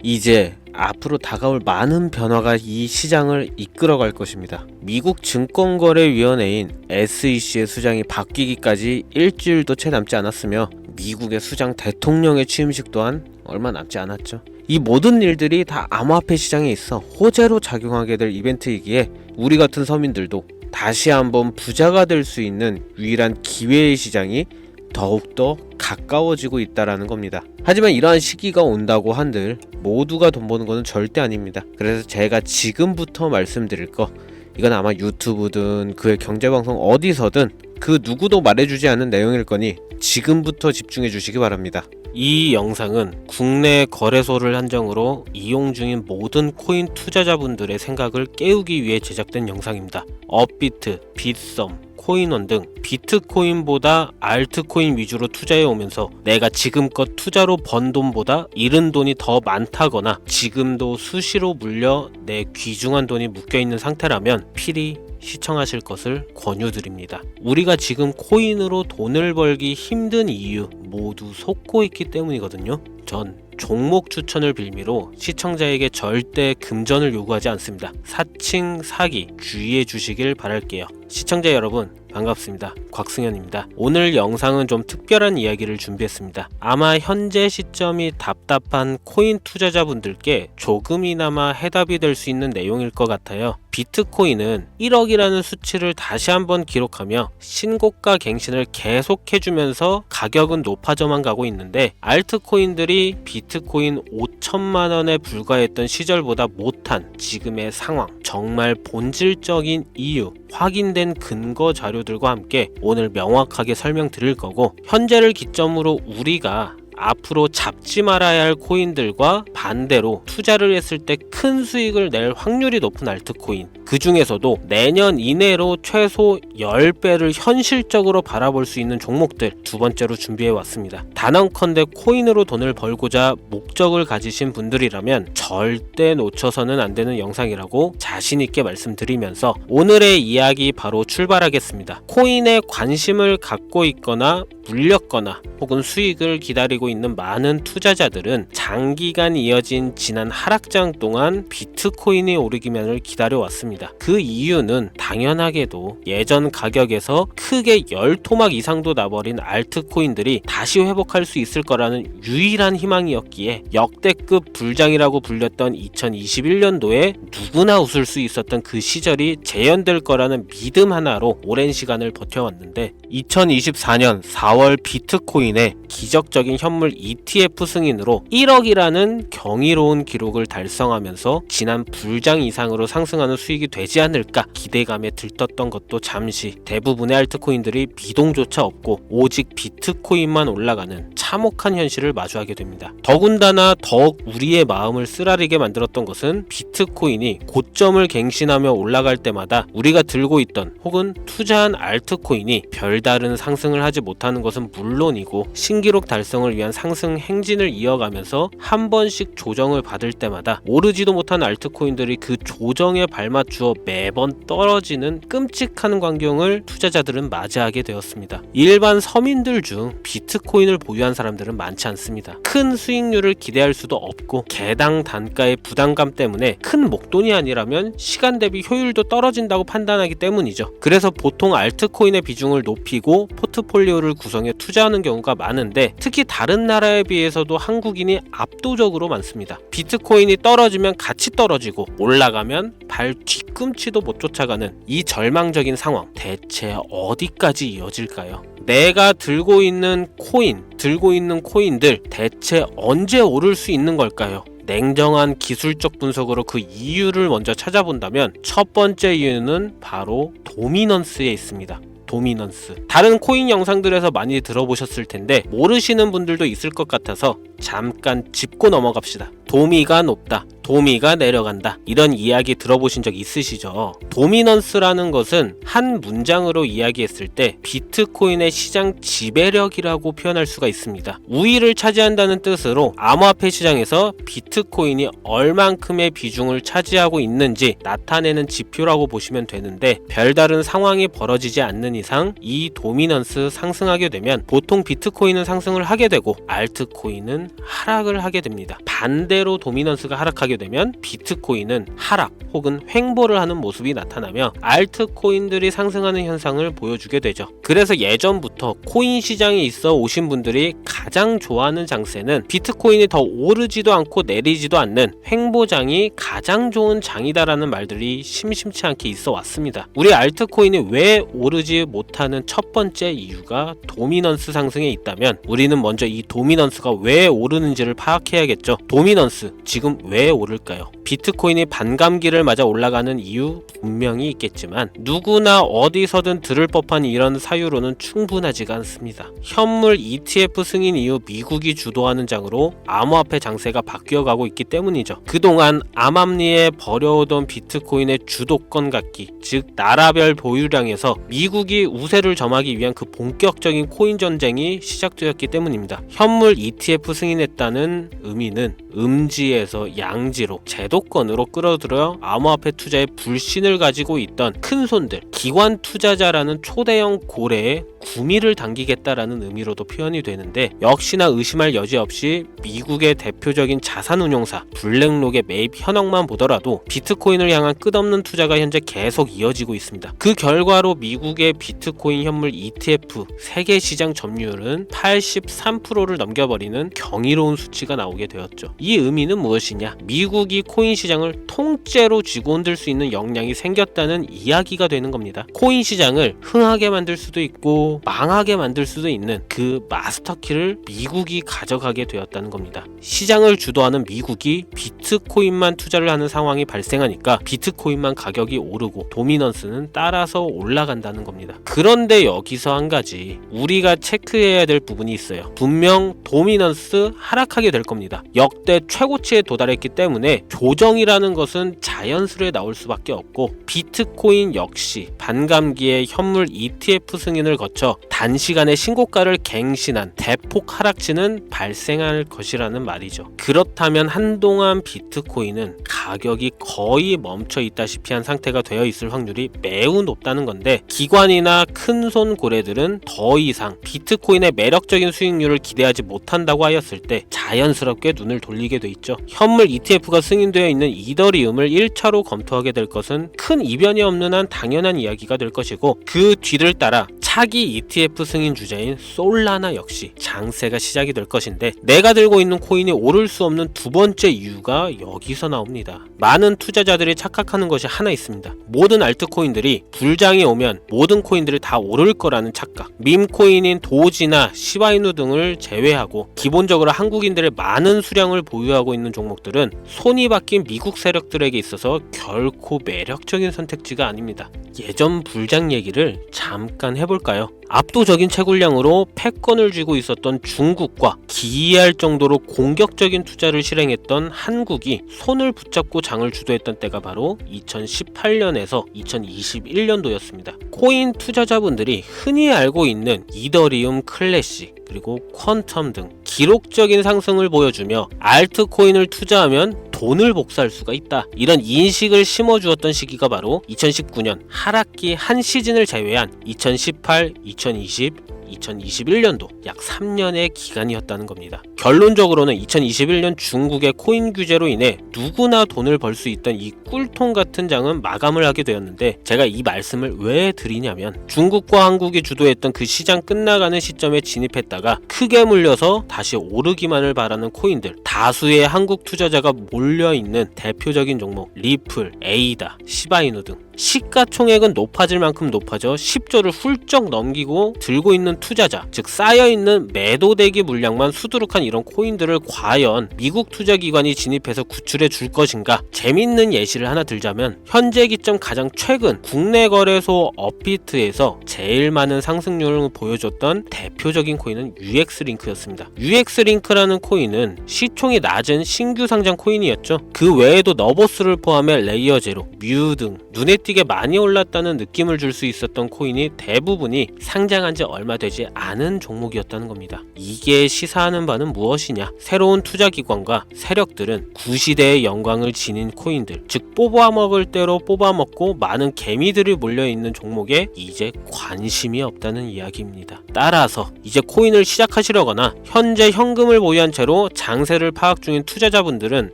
이제 앞으로 다가올 많은 변화가 이 시장을 이끌어갈 것입니다. 미국 증권거래위원회인 SEC의 수장이 바뀌기까지 일주일도 채 남지 않았으며 미국의 수장 대통령의 취임식 또한 얼마 남지 않았죠. 이 모든 일들이 다 암호화폐 시장에 있어 호재로 작용하게 될 이벤트이기에 우리 같은 서민들도 다시 한번 부자가 될 수 있는 유일한 기회의 시장이 더욱더 가까워지고 있다라는 겁니다. 하지만 이러한 시기가 온다고 한들 모두가 돈 버는 것은 절대 아닙니다. 그래서 제가 지금부터 말씀드릴 거, 이건 아마 유튜브든 그의 경제방송 어디서든 그 누구도 말해주지 않은 내용일 거니 지금부터 집중해 주시기 바랍니다. 이 영상은 국내 거래소를 한정으로 이용 중인 모든 코인 투자자분들의 생각을 깨우기 위해 제작된 영상입니다. 업비트, 빗썸, 코인원 등 비트코인보다 알트코인 위주로 투자해 오면서 내가 지금껏 투자로 번 돈보다 잃은 돈이 더 많다거나 지금도 수시로 물려 내 귀중한 돈이 묶여있는 상태라면 필히 시청하실 것을 권유드립니다. 우리가 지금 코인으로 돈을 벌기 힘든 이유 모두 속고 있기 때문이거든요. 전 종목 추천을 빌미로 시청자에게 절대 금전을 요구하지 않습니다. 사칭, 사기 주의해 주시길 바랄게요. 시청자 여러분 반갑습니다. 곽승현입니다. 오늘 영상은 좀 특별한 이야기를 준비했습니다. 아마 현재 시점이 답답한 코인 투자자분들께 조금이나마 해답이 될 수 있는 내용일 것 같아요. 비트코인은 1억이라는 수치를 다시 한번 기록하며 신고가 갱신을 계속해주면서 가격은 높아져만 가고 있는데 알트코인들이 비트코인 5천만원에 불과했던 시절보다 못한 지금의 상황, 정말 본질적인 이유, 확인된 근거 자료들과 함께 오늘 명확하게 설명드릴 거고, 현재를 기점으로 우리가 앞으로 잡지 말아야 할 코인들과 반대로 투자를 했을 때 큰 수익을 낼 확률이 높은 알트코인, 그 중에서도 내년 이내로 최소 10배를 현실적으로 바라볼 수 있는 종목들 두 번째로 준비해 왔습니다. 단언컨대 코인으로 돈을 벌고자 목적을 가지신 분들이라면 절대 놓쳐서는 안 되는 영상이라고 자신 있게 말씀드리면서 오늘의 이야기 바로 출발하겠습니다. 코인에 관심을 갖고 있거나 물렸거나 혹은 수익을 기다리고 있는 많은 투자자들은 장기간 이어진 지난 하락장 동안 비트코인이 오르기만을 기다려왔습니다. 그 이유는 당연하게도 예전 가격에서 크게 10토막 이상도 나버린 알트코인들이 다시 회복할 수 있을 거라는 유일한 희망이었기에 역대급 불장이라고 불렸던 2021년도에 누구나 웃을 수 있었던 그 시절이 재현될 거라는 믿음 하나로 오랜 시간을 버텨왔는데 2024년 4월 비트코인의 기적적인 현물 ETF 승인으로 1억이라는 경이로운 기록을 달성하면서 지난 불장 이상으로 상승하는 수익이 되지 않을까 기대감에 들떴던 것도 잠시 대부분의 알트코인들이 미동조차 없고 오직 비트코인만 올라가는 참혹한 현실을 마주하게 됩니다. 더군다나 더욱 우리의 마음을 쓰라리게 만들었던 것은 비트코인이 고점을 갱신하며 올라갈 때마다 우리가 들고 있던 혹은 투자한 알트코인이 별다른 상승을 하지 못하는 것은 물론이고 신기록 달성을 위한 상승 행진을 이어가면서 한 번씩 조정을 받을 때마다 오르지도 못한 알트코인들이 그 조정에 발맞추어 매번 떨어지는 끔찍한 광경을 투자자들은 맞이하게 되었습니다. 일반 서민들 중 비트코인을 보유한 사람들은 많지 않습니다. 큰 수익률을 기대할 수도 없고 개당 단가의 부담감 때문에 큰 목돈이 아니라면 시간 대비 효율도 떨어진다고 판단하기 때문이죠. 그래서 보통 알트코인의 비중을 높이고 포트폴리오를 구성해 투자하는 경우가 많은데 특히 다른 나라에 비해서도 한국인이 압도적으로 많습니다. 비트코인이 떨어지면 같이 떨어지고 올라가면 발 뒤꿈치도 못 쫓아가는 이 절망적인 상황, 대체 어디까지 이어질까요? 내가 들고 있는 코인들 대체 언제 오를 수 있는 걸까요? 냉정한 기술적 분석으로 그 이유를 먼저 찾아본다면 첫 번째 이유는 바로 도미넌스에 있습니다. 도미넌스. 다른 코인 영상들에서 많이 들어보셨을 텐데 모르시는 분들도 있을 것 같아서 잠깐 짚고 넘어갑시다. 도미가 높다, 도미가 내려간다. 이런 이야기 들어보신 적 있으시죠? 도미넌스라는 것은 한 문장으로 이야기했을 때 비트코인의 시장 지배력이라고 표현할 수가 있습니다. 우위를 차지한다는 뜻으로 암호화폐 시장에서 비트코인이 얼만큼의 비중을 차지하고 있는지 나타내는 지표라고 보시면 되는데, 별다른 상황이 벌어지지 않는 이상 이 도미넌스 상승하게 되면 보통 비트코인은 상승을 하게 되고 알트코인은 하락을 하게 됩니다. 반대로 도미넌스가 하락하게 되면 비트코인은 하락 혹은 횡보를 하는 모습이 나타나며 알트코인들이 상승하는 현상을 보여주게 되죠. 그래서 예전부터 코인 시장에 있어 오신 분들이 가장 좋아하는 장세는 비트코인이 더 오르지도 않고 내리지도 않는 횡보장이 가장 좋은 장이다라는 말들이 심심치 않게 있어 왔습니다. 우리 알트코인이 왜 오르지 못하는 첫 번째 이유가 도미넌스 상승에 있다면, 우리는 먼저 이 도미넌스가 왜 오르는지를 파악해야겠죠. 도미넌스, 지금 왜 오를까요? 비트코인이 반감기를 맞아 올라가는 이유 분명히 있겠지만 누구나 어디서든 들을 법한 이런 사유로는 충분하지가 않습니다. 현물 ETF 승인 이후 미국이 주도하는 장으로 암호화폐 장세가 바뀌어가고 있기 때문이죠. 그동안 암암리에 버려오던 비트코인의 주도권 갖기, 즉 나라별 보유량에서 미국이 우세를 점하기 위한 그 본격적인 코인 전쟁이 시작되었기 때문입니다. 현물 ETF 승인했다는 의미는 음지에서 양지로 제도권으로 끌어들여 암호화폐 투자에 불신을 가지고 있던 큰손들, 기관 투자자라는 초대형 고래에 구미를 당기겠다라는 의미로도 표현이 되는데, 역시나 의심할 여지 없이 미국의 대표적인 자산운용사 블랙록의 매입 현황만 보더라도 비트코인을 향한 끝없는 투자가 현재 계속 이어지고 있습니다. 그 결과로 미국의 비트코인 현물 ETF 세계 시장 점유율은 83%를 넘겨버리는 경이로운 수치가 나오게 되었죠. 이 의미는 무엇이냐? 미국이 코인 시장을 통째로 쥐고 흔들 수 있는 역량이 생겼다는 이야기가 되는 겁니다. 코인 시장을 흥하게 만들 수도 있고 망하게 만들 수도 있는 그 마스터키를 미국이 가져가게 되었다는 겁니다. 시장을 주도하는 미국이 비트코인만 투자를 하는 상황이 발생하니까 비트코인만 가격이 오르고 도미넌스는 따라서 올라간다는 겁니다. 그런데 여기서 한 가지 우리가 체크해야 될 부분이 있어요. 분명 도미넌스 하락하게 될 겁니다. 역대 최고치에 도달했기 때문에 조정이라는 것은 자연스레 나올 수밖에 없고, 비트코인 역시 반감기에 현물 ETF 승인을 거쳐 단시간에 신고가를 갱신한 대폭 하락치는 발생할 것이라는 말이죠. 그렇다면 한동안 비트코인은 가격이 거의 멈춰 있다시피 한 상태가 되어 있을 확률이 매우 높다는 건데, 기관이나 큰손 고래들은 더 이상 비트코인의 매력적인 수익률을 기대하지 못한다고 하였을 때 자연스럽게 눈을 돌리게 돼 있죠. 현물 ETF가 승인되어 있는 이더리움을 1차로 검토하게 될 것은 큰 이변이 없는 한 당연한 이야기가 될 것이고, 그 뒤를 따라 차기 ETF 승인 주자인 솔라나 역시 장세가 시작이 될 것인데, 내가 들고 있는 코인이 오를 수 없는 두 번째 이유가 여기서 나옵니다. 많은 투자자들이 착각하는 것이 하나 있습니다. 모든 알트코인들이 불장이 오면 모든 코인들이 다 오를 거라는 착각. 밈코인인 도지나 시바이누 등을 제외하고 기본적으로 한국인들의 많은 수량을 보유하고 있는 종목들은 손이 바뀐 미국 세력들에게 있어서 결코 매력적인 선택지가 아닙니다. 예전 불장 얘기를 잠깐 해볼까요? 압도적인 채굴량으로 패권을 쥐고 있었던 중국과 기이할 정도로 공격적인 투자를 실행했던 한국이 손을 붙잡고 장을 주도했던 때가 바로 2018년에서 2021년도였습니다. 코인 투자자분들이 흔히 알고 있는 이더리움 클래식 그리고 퀀텀 등 기록적인 상승을 보여주며 알트코인을 투자하면 돈을 복사할 수가 있다, 이런 인식을 심어주었던 시기가 바로 2019년 하락기 한 시즌을 제외한 2018, 2020, 2021년도 약 3년의 기간이었다는 겁니다. 결론적으로는 2021년 중국의 코인 규제로 인해 누구나 돈을 벌 수 있던 이 꿀통 같은 장은 마감을 하게 되었는데, 제가 이 말씀을 왜 드리냐면, 중국과 한국이 주도했던 그 시장 끝나가는 시점에 진입했다가 크게 물려서 다시 오르기만을 바라는 코인들, 다수의 한국 투자자가 몰려있는 대표적인 종목 리플, 에이다, 시바이누 등 시가총액은 높아질 만큼 높아져 10조를 훌쩍 넘기고 들고 있는 투자자, 즉 쌓여있는 매도대기 물량만 수두룩한 이런 코인들을 과연 미국 투자기관이 진입해서 구출해 줄 것인가? 재밌는 예시를 하나 들자면, 현재 기점 가장 최근 국내 거래소 업비트에서 제일 많은 상승률을 보여줬던 대표적인 코인은 UX링크였습니다. UX링크라는 코인은 시총이 낮은 신규 상장 코인이었지만 코인이었죠. 그 외에도 너보스를 포함해 레이어 제로, 뮤 등 눈에 띄게 많이 올랐다는 느낌을 줄 수 있었던 코인이 대부분이 상장한 지 얼마 되지 않은 종목이었다는 겁니다. 이게 시사하는 바는 무엇이냐? 새로운 투자기관과 세력들은 구시대의 영광을 지닌 코인들, 즉 뽑아먹을 대로 뽑아먹고 많은 개미들이 몰려있는 종목에 이제 관심이 없다는 이야기입니다. 따라서 이제 코인을 시작하시려거나 현재 현금을 보유한 채로 장세를 파악 중인 투자자분들은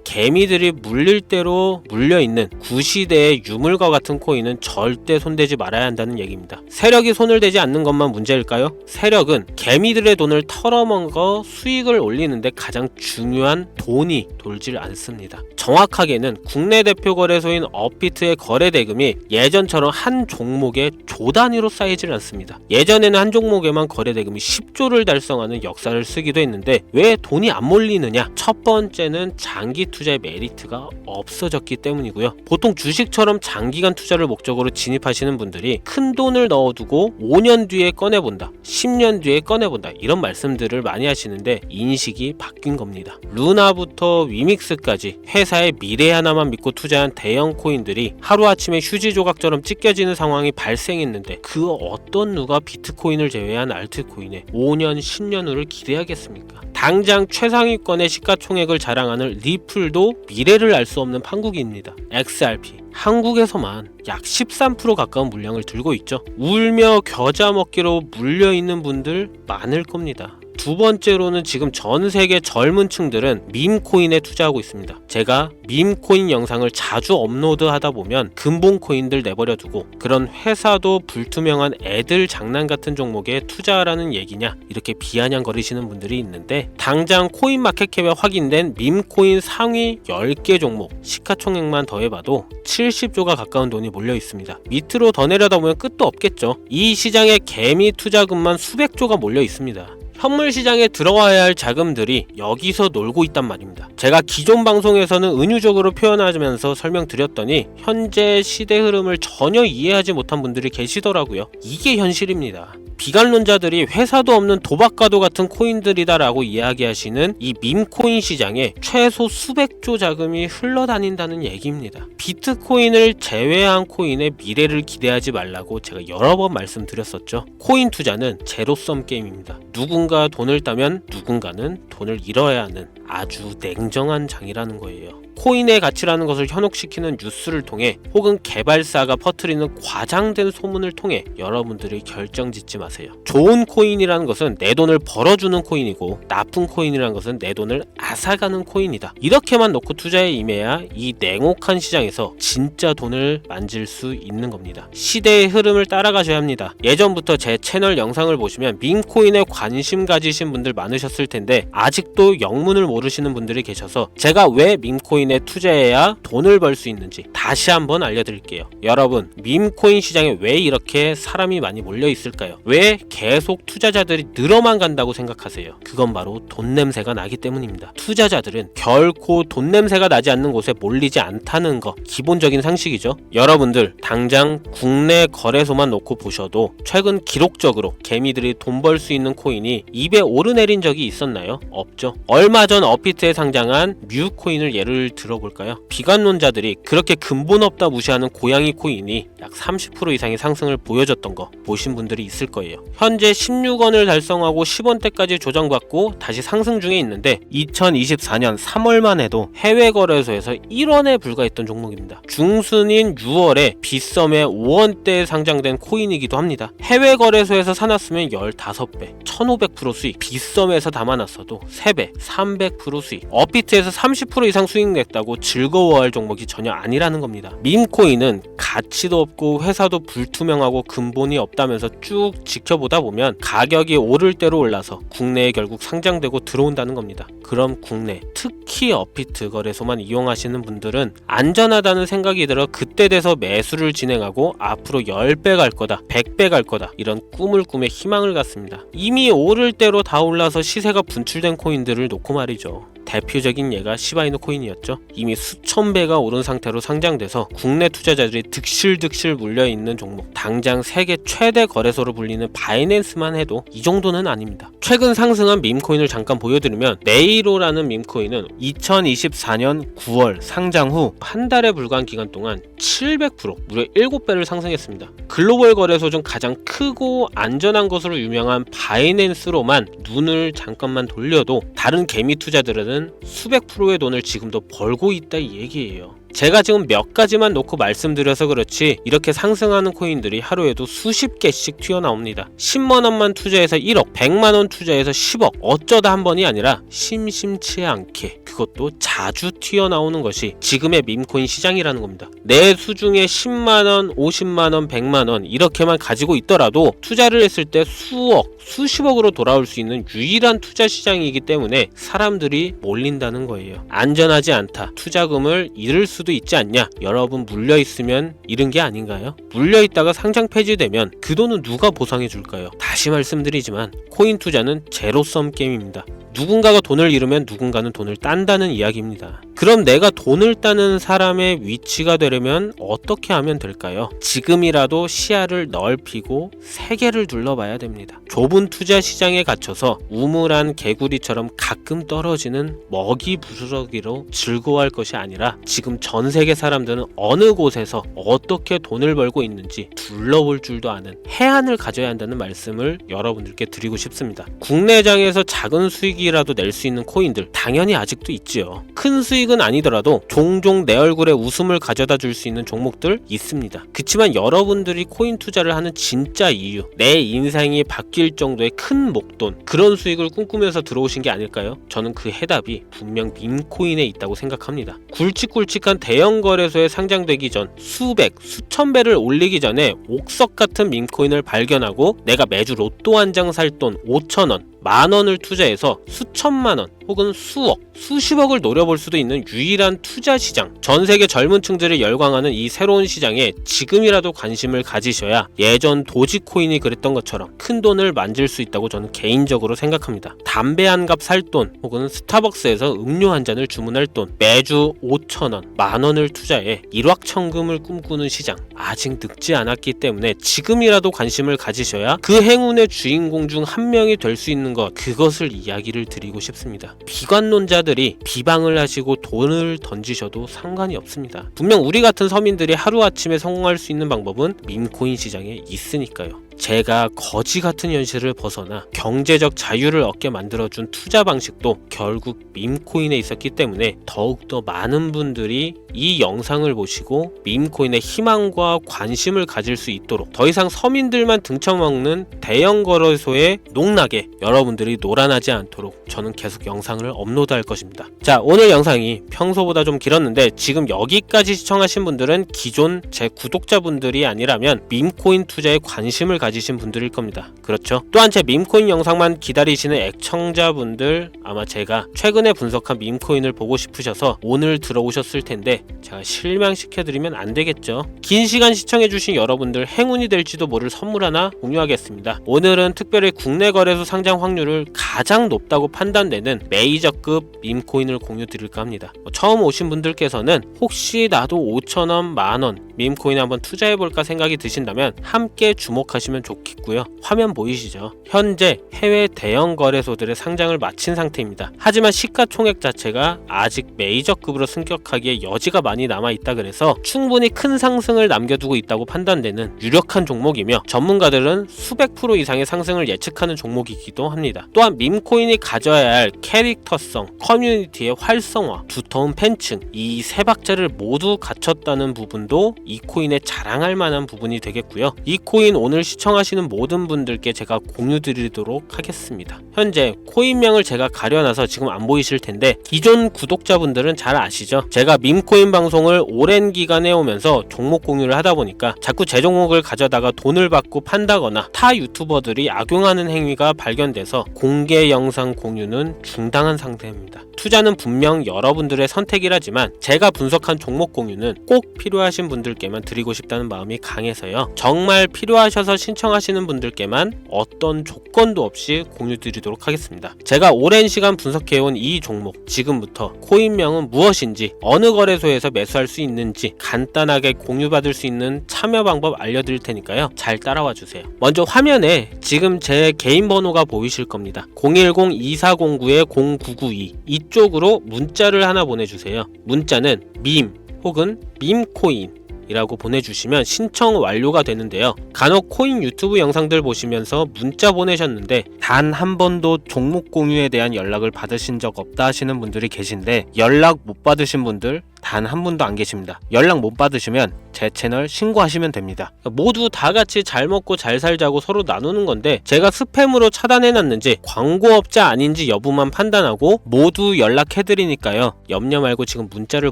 개미들이 물릴 대로 물려있는 구시대의 유물과 같은 코인은 절대 손대지 말아야 한다는 얘기입니다. 세력이 손을 대지 않는 것만 문제일까요? 세력은 개미들의 돈을 털어먹어 수익을 올리는데 가장 중요한 돈이 돌질 않습니다. 정확하게는 국내 대표 거래소인 업비트의 거래 대금이 예전처럼 한 종목에 조 단위로 쌓이질 않습니다. 예전에는 한 종목에만 거래 대금이 10조를 달성하는 역사를 쓰기도 했는데 왜 돈이 안 몰리느냐? 첫 번째는 장기 투자의 메리트가 없어졌기 때문이고요. 보통 주식처럼 장기간 투자를 목적으로 진입하시는 분들이 큰 돈을 넣어두고 5년 뒤에 꺼내본다, 10년 뒤에 꺼내본다 이런 말씀들을 많이 하시는데 인식이 바뀐 겁니다. 루나부터 위믹스까지 회사의 미래 하나만 믿고 투자한 대형 코인들이 하루아침에 휴지 조각처럼 찢겨지는 상황이 발생했는데 그 어떤 누가 비트코인을 제외한 알트코인에 5년, 10년 후를 기대하겠습니까? 당장 최상위권의 시가총액을 자랑하는 리플도 미래를 알 수 없는 판국입니다. XRP 한국에서만 약 13% 가까운 물량을 들고 있죠. 울며 겨자 먹기로 물려있는 분들 많을 겁니다. 두 번째로는 지금 전 세계 젊은 층들은 밈코인에 투자하고 있습니다. 제가 밈코인 영상을 자주 업로드하다 보면 근본 코인들 내버려 두고 그런 회사도 불투명한 애들 장난 같은 종목에 투자하라는 얘기냐 이렇게 비아냥거리시는 분들이 있는데 당장 코인마켓캡에 확인된 밈코인 상위 10개 종목 시가총액만 더해봐도 70조가 가까운 돈이 몰려 있습니다. 밑으로 더 내려다보면 끝도 없겠죠. 이 시장에 개미 투자금만 수백조가 몰려 있습니다. 현물 시장에 들어와야 할 자금들이 여기서 놀고 있단 말입니다. 제가 기존 방송에서는 은유적으로 표현하면서 설명드렸더니 현재 시대 흐름을 전혀 이해하지 못한 분들이 계시더라고요. 이게 현실입니다. 비관론자들이 회사도 없는 도박과도 같은 코인들이다라고 이야기하시는 이 밈코인 시장에 최소 수백조 자금이 흘러다닌다는 얘기입니다. 비트코인을 제외한 코인의 미래를 기대하지 말라고 제가 여러 번 말씀드렸었죠. 코인 투자는 제로섬 게임입니다. 누군가 돈을 따면 누군가는 돈을 잃어야 하는 아주 냉정한 장이라는 거예요. 코인의 가치라는 것을 현혹시키는 뉴스를 통해 혹은 개발사가 퍼뜨리는 과장된 소문을 통해 여러분들이 결정짓지 마세요. 좋은 코인이라는 것은 내 돈을 벌어주는 코인이고 나쁜 코인이라는 것은 내 돈을 앗아가는 코인이다. 이렇게만 놓고 투자에 임해야 이 냉혹한 시장에서 진짜 돈을 만질 수 있는 겁니다. 시대의 흐름을 따라가셔야 합니다. 예전부터 제 채널 영상을 보시면 밈코인에 관심 가지신 분들 많으셨을 텐데 아직도 영문을 모르시는 분들이 계셔서 제가 왜 밈코인에 투자해야 돈을 벌 수 있는지 다시 한번 알려드릴게요. 여러분, 밈코인 시장에 왜 이렇게 사람이 많이 몰려 있을까요? 왜 계속 투자자들이 늘어만 간다고 생각하세요? 그건 바로 돈 냄새가 나기 때문입니다. 투자자들은 결코 돈 냄새가 나지 않는 곳에 몰리지 않다는 거 기본적인 상식이죠. 여러분들 당장 국내 거래소만 놓고 보셔도 최근 기록적으로 개미들이 돈 벌 수 있는 코인이 입에 오르내린 적이 있었나요? 없죠. 얼마 전 업비트에 상장한 뮤코인을 예를 들어볼까요? 비관론자들이 그렇게 근본 없다 무시하는 고양이 코인이 약 30% 이상의 상승을 보여줬던 거 보신 분들이 있을 거예요. 현재 16원을 달성하고 10원대까지 조정받고 다시 상승 중에 있는데 2024년 3월만 해도 해외 거래소에서 1원에 불과했던 종목입니다. 중순인 6월에 빗썸에 5원대에 상장된 코인이기도 합니다. 해외 거래소에서 사놨으면 15배, 1500% 수익, 빗썸에서 담아놨어도 3배, 300% 수익, 업비트에서 30% 이상 수익 냈다고 즐거워할 종목이 전혀 아니라는 겁니다. 밈코인은 가치도 없고 회사도 불투명하고 근본이 없다면서 쭉 지켜보다 보면 가격이 오를 대로 올라서 국내에 결국 상장되고 들어온다는 겁니다. 그럼 국내, 특히 업비트 거래소만 이용하시는 분들은 안전하다는 생각이 들어 그때 돼서 매수를 진행하고 앞으로 10배 갈 거다, 100배 갈 거다 이런 꿈을 꾸며 희망을 갖습니다. 이미 오를 대로 다 올라서 시세가 분출된 코인들을 놓고 말이죠. 대표적인 예가 시바이누 코인이었죠. 있거든요. 이미 수천 배가 오른 상태로 상장돼서 국내 투자자들이 득실득실 물려있는 종목, 당장 세계 최대 거래소로 불리는 바이낸스만 해도 이 정도는 아닙니다. 최근 상승한 밈코인을 잠깐 보여드리면 네이로라는 밈코인은 2024년 9월 상장 후 한 달에 불과한 기간 동안 700% 무려 7배를 상승했습니다. 글로벌 거래소 중 가장 크고 안전한 것으로 유명한 바이낸스로만 눈을 잠깐만 돌려도 다른 개미 투자들은 수백 프로의 돈을 지금도 벌고 있다 이 얘기예요. 제가 지금 몇 가지만 놓고 말씀드려서 그렇지 이렇게 상승하는 코인들이 하루에도 수십 개씩 튀어나옵니다. 10만원만 투자해서 1억, 100만원 투자해서 10억, 어쩌다 한 번이 아니라 심심치 않게, 그것도 자주 튀어나오는 것이 지금의 밈코인 시장이라는 겁니다. 내 수중에 10만원, 50만원, 100만원 이렇게만 가지고 있더라도 투자를 했을 때 수억, 수십억으로 돌아올 수 있는 유일한 투자 시장이기 때문에 사람들이 몰린다는 거예요. 안전하지 않다, 투자금을 잃을 수도 있지 않냐, 여러분 물려있으면 잃은 게 아닌가요? 물려있다가 상장 폐지되면 그 돈은 누가 보상해 줄까요? 다시 말씀드리지만 코인 투자는 제로섬 게임입니다. 누군가가 돈을 잃으면 누군가는 돈을 딴다는 이야기입니다. 그럼 내가 돈을 따는 사람의 위치가 되려면 어떻게 하면 될까요? 지금이라도 시야를 넓히고 세계를 둘러봐야 됩니다. 좁은 투자 시장에 갇혀서 우물안 개구리처럼 가끔 떨어지는 먹이 부스러기로 즐거워할 것이 아니라 지금 전 세계 사람들은 어느 곳에서 어떻게 돈을 벌고 있는지 둘러볼 줄도 아는 해안을 가져야 한다는 말씀을 여러분들께 드리고 싶습니다. 국내장에서 작은 수익이라도 낼 수 있는 코인들 당연히 아직도 있지요. 큰 수익은 아니더라도 종종 내 얼굴에 웃음을 가져다 줄 수 있는 종목들 있습니다. 그치만 여러분들이 코인 투자를 하는 진짜 이유, 내 인생이 바뀔 정도의 큰 목돈, 그런 수익을 꿈꾸면서 들어오신 게 아닐까요? 저는 그 해답이 분명 밈코인에 있다고 생각합니다. 굵직굵직한 대형 거래소에 상장되기 전 수백, 수천 배를 올리기 전에 옥석 같은 밈코인을 발견하고 내가 매주 로또 한 장 살 돈 5,000원, 만원을 투자해서 수천만원 혹은 수억, 수십억을 노려볼 수도 있는 유일한 투자 시장, 전 세계 젊은 층들이 열광하는 이 새로운 시장에 지금이라도 관심을 가지셔야 예전 도지코인이 그랬던 것처럼 큰 돈을 만질 수 있다고 저는 개인적으로 생각합니다. 담배 한 갑 살 돈 혹은 스타벅스에서 음료 한 잔을 주문할 돈, 매주 5,000원, 만원을 투자해 일확천금을 꿈꾸는 시장, 아직 늙지 않았기 때문에 지금이라도 관심을 가지셔야 그 행운의 주인공 중 한 명이 될 수 있는 것, 그것을 이야기를 드리고 싶습니다. 비관론자들이 비방을 하시고 돈을 던지셔도 상관이 없습니다. 분명 우리 같은 서민들이 하루아침에 성공할 수 있는 방법은 밈코인 시장에 있으니까요. 제가 거지 같은 현실을 벗어나 경제적 자유를 얻게 만들어준 투자 방식도 결국 밈코인에 있었기 때문에 더욱더 많은 분들이 이 영상을 보시고 밈코인의 희망과 관심을 가질 수 있도록 더 이상 서민들만 등쳐먹는 대형 거래소에 농락에 여러분들이 놀아나지 않도록 저는 계속 영상을 업로드할 것입니다. 자, 오늘 영상이 평소보다 좀 길었는데 지금 여기까지 시청하신 분들은 기존 제 구독자분들이 아니라면 밈코인 투자에 관심을 가지신 분들일 겁니다. 그렇죠? 또한 제 밈코인 영상만 기다리시는 애청자분들, 아마 제가 최근에 분석한 밈코인을 보고 싶으셔서 오늘 들어오셨을 텐데 제가 실망시켜드리면 안 되겠죠. 긴 시간 시청해주신 여러분들 행운이 될지도 모를 선물 하나 공유하겠습니다. 오늘은 특별히 국내 거래소 상장 확률을 가장 높다고 판단되는 메이저급 밈코인을 공유드릴까 합니다. 처음 오신 분들께서는 혹시 나도 5,000원, 만원 밈코인 한번 투자해볼까 생각이 드신다면 함께 주목하시면 좋겠고요. 화면 보이시죠? 현재 해외 대형 거래소들의 상장을 마친 상태입니다. 하지만 시가총액 자체가 아직 메이저급으로 승격하기에 여지가 많이 남아있다 그래서 충분히 큰 상승을 남겨두고 있다고 판단되는 유력한 종목이며 전문가들은 수백 프로 이상의 상승을 예측하는 종목이기도 합니다. 또한 밈코인이 가져야 할 캐릭터성, 커뮤니티의 활성화, 두터운 팬층, 이 세 박자를 모두 갖췄다는 부분도 이 코인에 자랑할 만한 부분이 되겠고요. 이 코인 오늘 시청하시는 모든 분들께 제가 공유 드리도록 하겠습니다. 현재 코인명을 제가 가려놔서 지금 안 보이실 텐데 기존 구독자분들은 잘 아시죠? 제가 밈코인 방송을 오랜 기간 해오면서 종목 공유를 하다 보니까 자꾸 제 종목을 가져다가 돈을 받고 판다거나 타 유튜버들이 악용하는 행위가 발견돼서 공개 영상 공유는 중단한 상태입니다. 투자는 분명 여러분들의 선택이라지만 제가 분석한 종목 공유는 꼭 필요하신 분들께 분들께만 드리고 싶다는 마음이 강해서요. 정말 필요하셔서 신청하시는 분들께만 어떤 조건도 없이 공유 드리도록 하겠습니다. 제가 오랜 시간 분석해온 이 종목, 지금부터 코인명은 무엇인지, 어느 거래소에서 매수할 수 있는지 간단하게 공유받을 수 있는 참여 방법 알려드릴 테니까요. 잘 따라와 주세요. 먼저 화면에 지금 제 개인 번호가 보이실 겁니다. 010-2409-0992 이쪽으로 문자를 하나 보내주세요. 문자는 밈 혹은 밈코인 이라고 보내주시면 신청 완료가 되는데요. 간혹 코인 유튜브 영상들 보시면서 문자 보내셨는데 단 한 번도 종목 공유에 대한 연락을 받으신 적 없다 하시는 분들이 계신데, 연락 못 받으신 분들 단 한 분도 안 계십니다. 연락 못 받으시면 제 채널 신고하시면 됩니다. 모두 다 같이 잘 먹고 잘 살자고 서로 나누는 건데, 제가 스팸으로 차단해놨는지 광고업자 아닌지 여부만 판단하고 모두 연락해드리니까요. 염려 말고 지금 문자를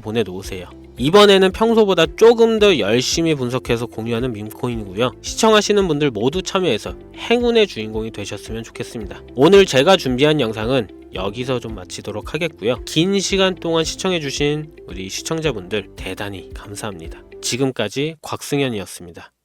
보내놓으세요. 이번에는 평소보다 조금 더 열심히 분석해서 공유하는 밈코인이고요. 시청하시는 분들 모두 참여해서 행운의 주인공이 되셨으면 좋겠습니다. 오늘 제가 준비한 영상은 여기서 좀 마치도록 하겠고요. 긴 시간 동안 시청해주신 우리 시청자분들 대단히 감사합니다. 지금까지 곽승현이었습니다.